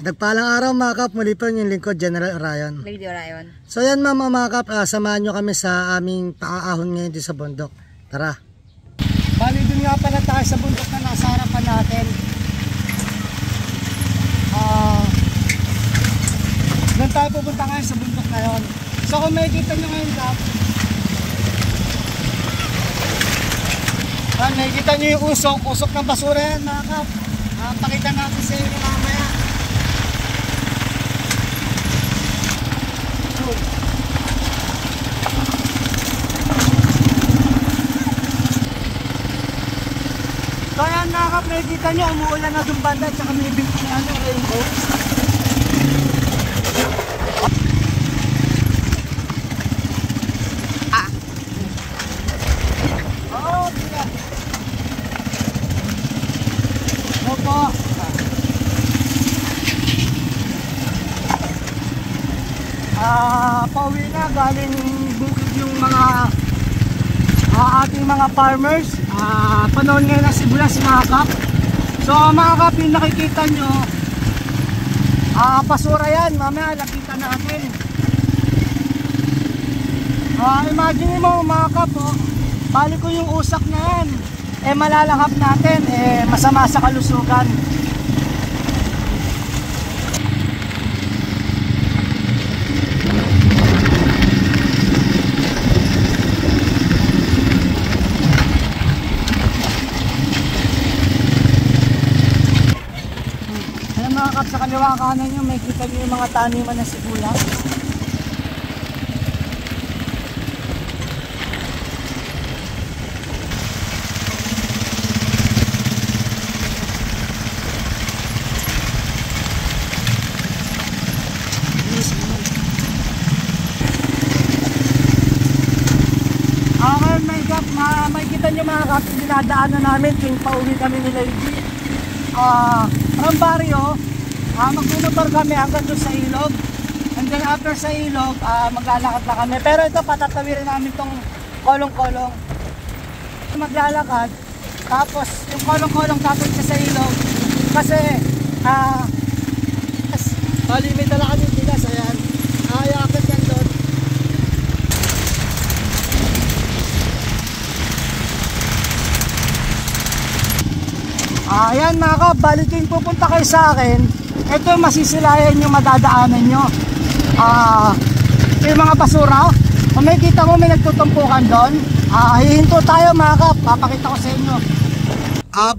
Nagpalang araw mga kap, muli po yung lingkod General Orion. Lady Orion. So yan mga kap, samahan nyo kami sa aming paaahon ngayon din sa bundok. Tara. Bali dun nga pala tayo sa bundok na nasa harapan natin. Doon tayo pupunta ngayon sa bundok na yun. So kung makikita nyo ngayon kap, nakikita nyo yung usok ng basura yan mga kap. Pakita natin sa inyo mamaya. So ayan mga kap, nakikita nyo umuulan na doon banda at saka may big rainbow. Pauwi na galing bukid yung mga ating mga farmers. Panahon ngayon ng sibuyas mga kap. So mga kap, yung nakikita nyo basura yan, mamaya lapitan natin. Imagine mo mga kap, bali ko yung usak na yan, malalahap natin, masama sa kalusugan. Sa kaliwa kanan nyo, may kita nyo yung mga taniman ng sibuyas. Okay, may kita nyo mga kap, dinadaanan namin tuwing pauwi kami ni Lady. Ang baryo, magbumotor kami hanggang doon sa ilog, and then after sa ilog maglalakad na kami, pero ito patatawirin namin tong kolong-kolong, maglalakad tapos yung kolong-kolong tatawid siya sa ilog kasi may dala kami bigas. Ayan, ayakit yan doon. Ayan mga kap, balikin pupunta kayo sa akin. Ito masisilayan yung madadaanan nyo. Yung mga basura, kung may kita mo may nagtutumpukan doon, hihinto tayo mga kap, papakita ko sa inyo.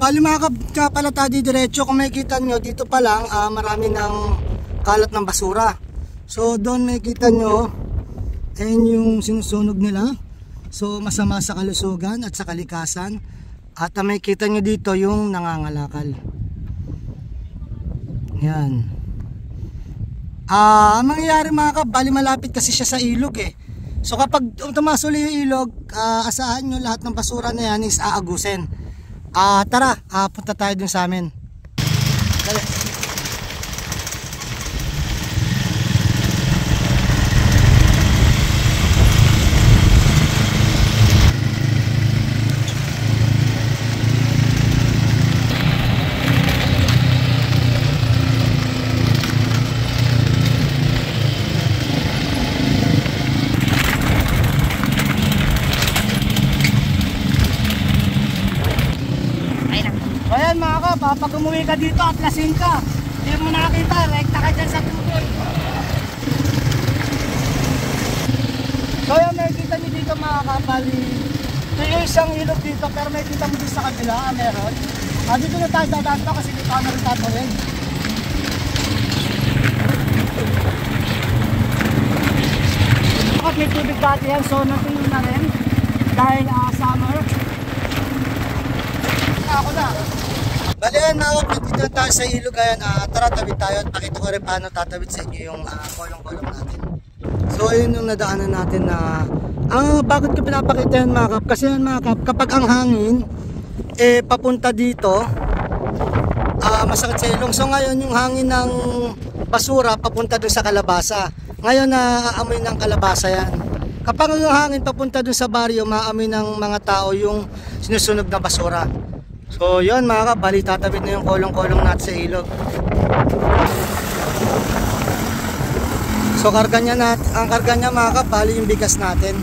Bali mga kap, pala tayo diretso. Kung may kita nyo, dito pa lang marami ng kalat ng basura. So doon may kita nyo, ayun yung sinusunog nila. So masama sa kalusugan at sa kalikasan. At may kita nyo dito yung nangangalakal. Yan. Ang mangyayari mga kap, bali malapit kasi siya sa ilog So kapag tumasuli yung ilog, asahan nyo lahat ng basura na yan is aagusin. Tara, punta tayo dun sa amin. Dali. Ayan mga kap, pag umuwi ka dito at lasing ka, hindi mo nakakita, rekta ka dyan sa tutoy. So yan, nakikita nyo dito mga kap, bali ito yung isang ilog dito, pero may kita mo dito sa kabila, meron. Dito na tayo dadaan pa kasi dito na rin tatuloy. May tubig dati yan, so natin na rin dahil summer. Ako na. Bali yan mga kap, dito tayo sa ilog. Ayan, tara tawid tayo at pakita ko rin paano tatawid sa inyo yung kolong-kolong natin. So ayun yung nadaanan natin na bakit ko pinapakita yan mga kap, kasi yan mga kap, kapag ang hangin papunta dito, masakit sa ilong. So ngayon yung hangin ng basura papunta dun sa kalabasa. Ngayon naaamoy ng kalabasa yan. Kapag yung hangin papunta dun sa baryo, maamoy ng mga tao yung sinusunog na basura. So yun mga kap, bali tatawid na yung kolong-kolong natin sa ilog. So karga niya ang karga niya mga kap, bali yung bigas natin.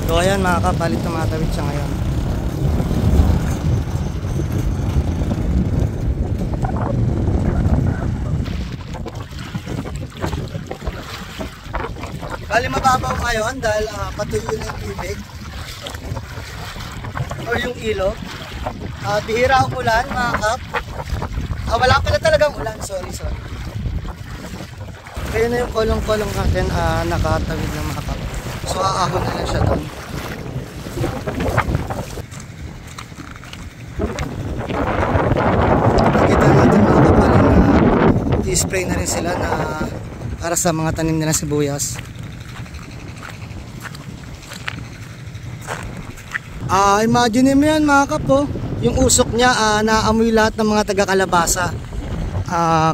So ayan mga kap, bali tumatawid siya ngayon. Bali mababaw ngayon dahil patuloy na yung tubig o yung ilog. Bihira ang ulan mga kap. Wala pala talagang ulan, sorry. Kaya na yung kolong-kolong natin nakatawid na mga kap. So aahon na lang siya doon. Nakita natin mga kapal na i-spray na rin sila na para sa mga tanim nila sibuyas. Imagine mo yan mga kapo, yung usok niya naamoy lahat ng mga taga-kalabasa.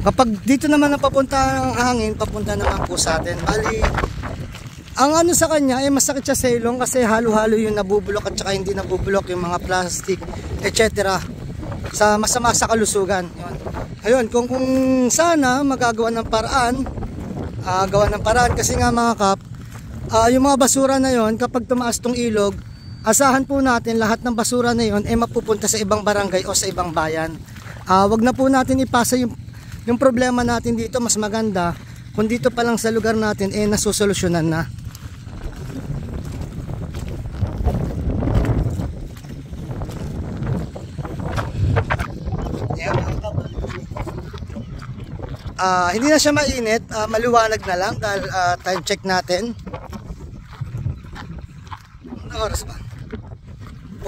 Kapag dito naman napapunta ang hangin, papunta naman po sa atin. Bali, ang ano sa kanya masakit siya sa ilong kasi halo-halo yung nabubulok at saka hindi nabubulok yung mga plastic, etc. Sa masama sa kalusugan. Ayun, kung sana magagawa ng paraan, gawa ng paraan kasi nga mga kap, yung mga basura na yon kapag tumaas tong ilog, asahan po natin lahat ng basura na yon mapupunta sa ibang barangay o sa ibang bayan. Wag na po natin ipasa yung problema natin dito, mas maganda kung dito pa lang sa lugar natin nasusolusyonan na. Hindi na siya mainit, maliwanag na lang dahil time check natin. Ano oras ba?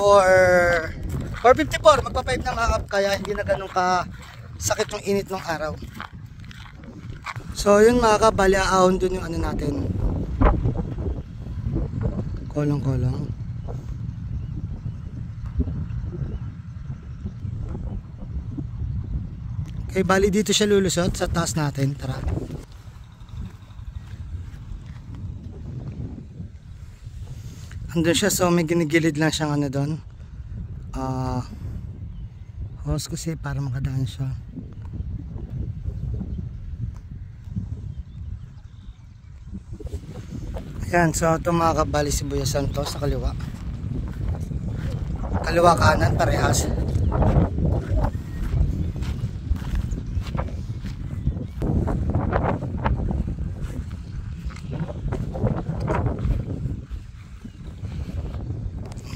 4:54, magpa-5 na mga kap, kaya hindi na ganun ka sakit yung init ng araw. So yun mga kap, bali aahon dun yung ano natin, kolong-kolong. Okay, bali dito siya lulusot sa taas natin, tara. Andun siya, so may ginigilid lang siyang ano doon. Hose kasi para makadaan siya. Ayan, so ito mga kabali sibuyasan to sa kaliwa. Kaliwa kanan parehas.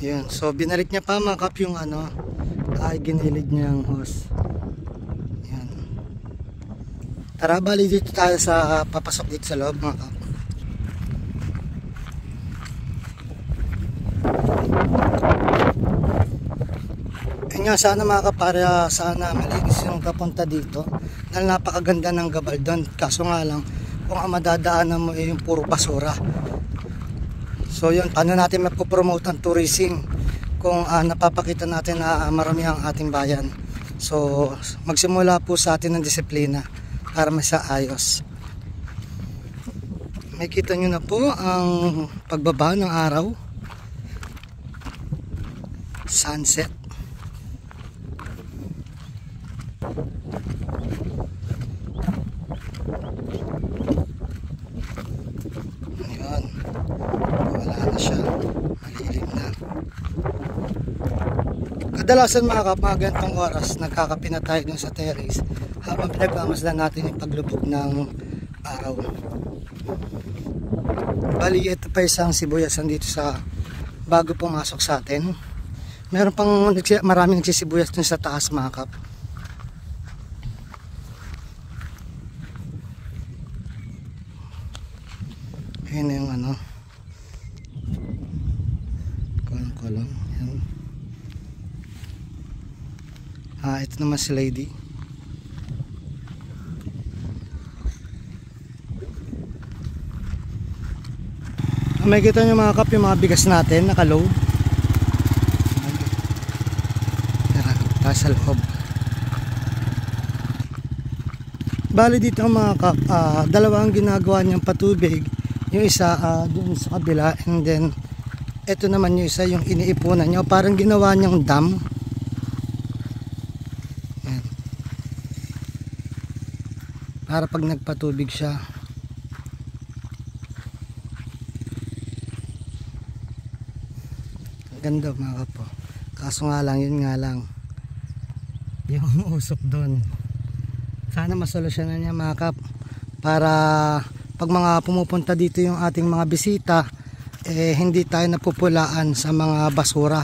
Yan, so binalik niya pa mga kap yung ano, ginilid niya ang hose. Yan. Tara, bali dito tayo sa papasok dito sa loob mga kap. Yan nga, sana mga kap, para sana malinis yung kapunta dito. Dahil napakaganda ng gabal doon. Kaso nga lang, kung ang madadaanan mo yung puro basura. So yun, paano natin mapopromote ang tourism kung napapakita natin na marami ang ating bayan. So magsimula po sa atin ng disiplina para masaayos. May kita nyo na po ang pagbaba ng araw, sunset. Ayan, wala na siya, malilim na. Kadalasan mga kap, mga ganitong oras nagkakape na tayo dun sa terrace habang pinagmamasdan natin yung paglubog ng araw. Bali, ito pa isang sibuyasan dito sa bago pumasok sa atin. Meron pang maraming nagsisibuyas dun sa taas mga kap. Ayan yung ano, kolong-kolong. Ito naman si lady. May kita nyo mga kap yung mga bigas natin nakaload. Tara sa loob. Bali dito mga kap, dalawa ang ginagawa niyang patubig. Yung isa dun sa kabila, and then ito naman yung isa yung iniipunan niya. Parang ginawa niyang dam. Yan. Para pag nagpatubig siya. Ganda mga kapo. Kaso nga lang, yun nga lang, yung usok doon. Sana masolusyonan niya mga kap, para pag mga pumupunta dito yung ating mga bisita, hindi tayo napupulaan sa mga basura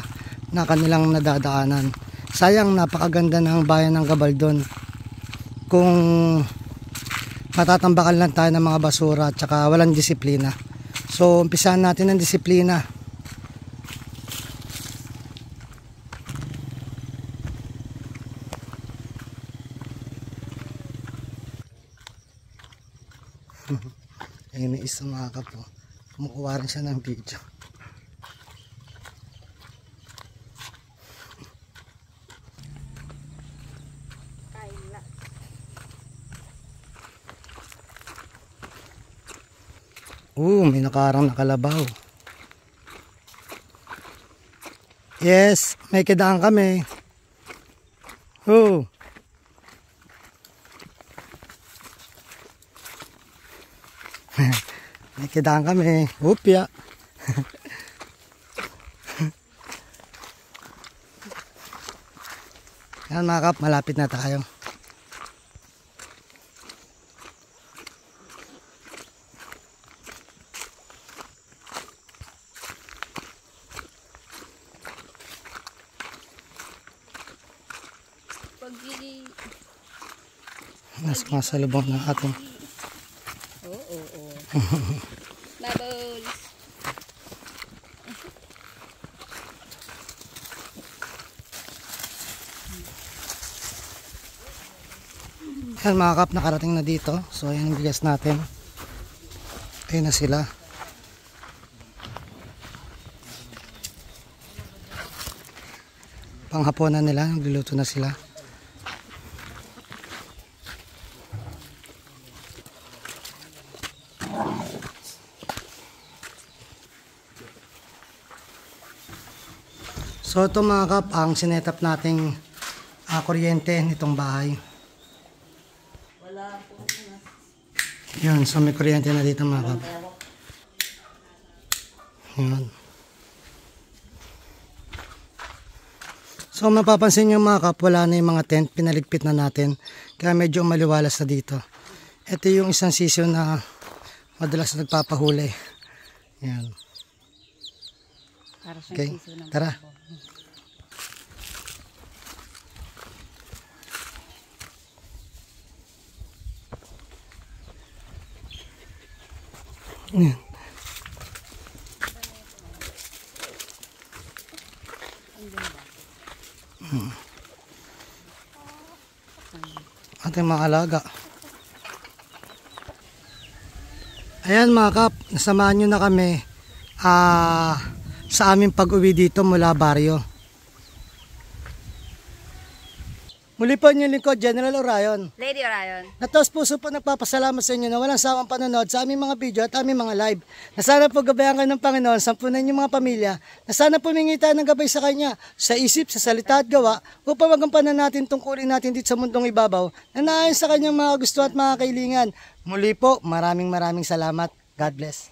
na kanilang nadadaanan. Sayang, napakaganda ng bayan ng Gabaldon kung matatambakan lang tayo ng mga basura at saka walang disiplina. So umpisahan natin ng disiplina. Ayun na isa mga kapo, kumukuha rin siya ng video. May nakarang nakalabaw. Yes, may kidaan kami. May kidaan kami. Upya. Yan mga kap, malapit na tayo. Nas masalubong ng ating bubbles. Yan mga kap, nakarating na dito. So ayan yung bigas natin. Ayun na sila. Panghapunan nila, nagluluto na sila. So ito mga kap, ang sinetap nating kuryente nitong bahay. Yun, so may kuryente na dito mga kap. Yun. So mapapansin nyo mga kap, wala na yung mga tent, pinaligpit na natin. Kaya medyo maliwalas na dito. Ito yung isang season na madalas nagpapahuli. Yan. Okay, tara. Yan. Ating mga alaga. Ayan mga kap, nasamahan nyo na kami sa aming pag-uwi dito mula baryo. Muli po yung lingkod, General Orion. Lady Orion. Natos puso po nagpapasalamat sa inyo na walang sawang panonood sa aming mga video at aming mga live. Na sana po gabayan kayo ng Panginoon, sampunan yung mga pamilya, na sana pumingi tayo ng gabay sa Kanya, sa isip, sa salita at gawa, upang magampanan natin tungkulin natin dito sa mundong ibabaw, na naayon sa Kanyang mga gusto at mga kailingan. Muli po, maraming salamat. God bless.